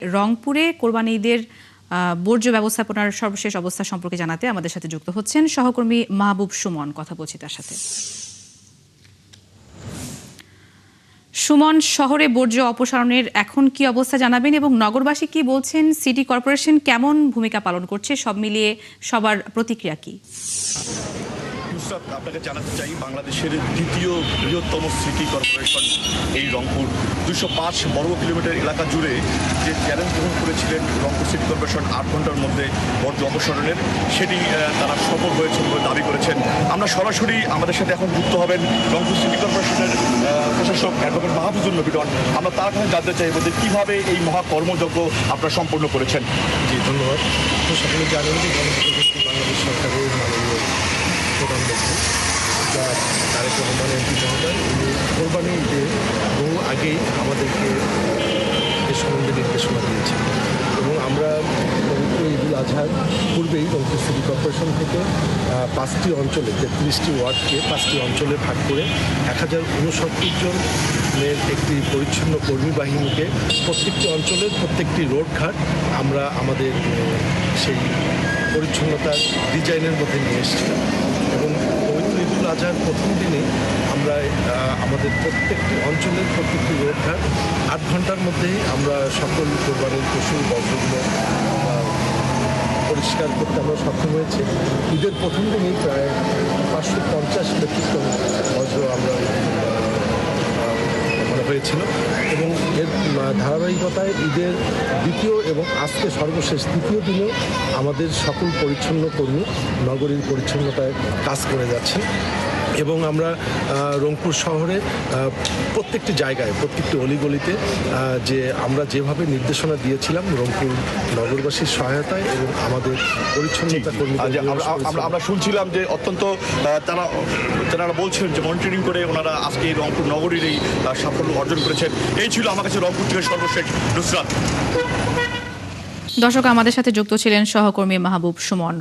রংপুরে কোরবানি ঈদের বর্জ্য ব্যবস্থাপনার সর্বশেষ অবস্থা সম্পর্কে জানাতে আমাদের সাথে যুক্ত হচ্ছেন সহকর্মী মাহবুব সুমন। কথা বলছি তার সাথে। সুমন, শহরে বর্জ্য অপসারণের এখন কি অবস্থা জানাবেন এবং নগরবাসী কি বলছেন, সিটি কর্পোরেশন কেমন ভূমিকা পালন করছে, সব মিলিয়ে সবার প্রতিক্রিয়া কি? আপনাকে জানাতে চাই, বাংলাদেশের দ্বিতীয় বৃহত্তম সিটি কর্পোরেশন এই রংপুর 205 বর্গ কিলোমিটার এলাকা জুড়ে যে চ্যালেঞ্জ গ্রহণ করেছিলেন রংপুর সিটি কর্পোরেশন 8 ঘন্টার মধ্যে বর্জ্য অপসারণের, সেটি তারা সফল হয়েছে বলে দাবি করেছেন। আমরা সরাসরি আমাদের সাথে এখন যুক্ত হবেন রংপুর সিটি কর্পোরেশনের প্রশাসক অ্যাডভোকেট মাহফুজুল নবী ডন। আমরা তার কাছে জানতে চাইব যে কীভাবে এই মহা কর্মযজ্ঞ আপনারা সম্পন্ন করেছেন। জি, ধন্যবাদ। সকলে জানেন যে বাংলাদেশ সরকারের মাননীয় প্রধানমন্ত্রী তারেক রহমান এমপি মহোদয় কোরবানি ঈদে বহু আগেই আমাদেরকে এ সম্বন্ধে নির্দেশনা দিয়েছেন এবং আমরা পবিত্র ঈদুল আজহার পূর্বেই রংপুর সিটি কর্পোরেশন থেকে 5টি অঞ্চলে 33টি ওয়ার্ডকে 5টি অঞ্চলে ভাগ করে 1069 জনের একটি পরিচ্ছন্ন কর্মী বাহিনীকে প্রত্যেকটি অঞ্চলের প্রত্যেকটি রোডঘাট আমরা আমাদের সেই পরিচ্ছন্নতার ডিজাইনের মধ্যে নিয়ে এসেছিলাম এবং পবিত্র ঈদুল আজহার প্রথম দিনেই আমরা আমাদের প্রত্যেকটি অঞ্চলের প্রত্যেকটি রোডঘাট 8 ঘন্টার মধ্যেই আমরা সকল কোরবানির পশু বর্জ্যগুলো পরিষ্কার করতে আমরা সক্ষম হয়েছি। ঈদের প্রথম দিনেই প্রায় 550 মেট্রিক টন বর্জ্য আমরা হয়েছিল এবং এর ধারাবাহিকতায় ঈদের দ্বিতীয় এবং আজকে সর্বশেষ তৃতীয় দিনেও আমাদের সকল পরিচ্ছন্ন কর্মী নগরীর পরিচ্ছন্নতায় কাজ করে যাচ্ছেন এবং আমরা রংপুর শহরে প্রত্যেকটি জায়গায় প্রত্যেকটি অলিগলিতে যে আমরা যেভাবে নির্দেশনা দিয়েছিলাম রংপুর নগরবাসীর সহায়তায় এবং আমাদের পরিচ্ছন্নতা কর্মী আমরা শুনছিলাম যে অত্যন্ত তারা বলছেন যে মনিটরিং করে ওনারা আজকে রংপুর নগরীর এই সাফল্য অর্জন করেছেন। এই ছিল আমার কাছে রংপুর থেকে সর্বশেষ নুসরাত। দর্শক, আমাদের সাথে যুক্ত ছিলেন সহকর্মী মাহবুব সুমন।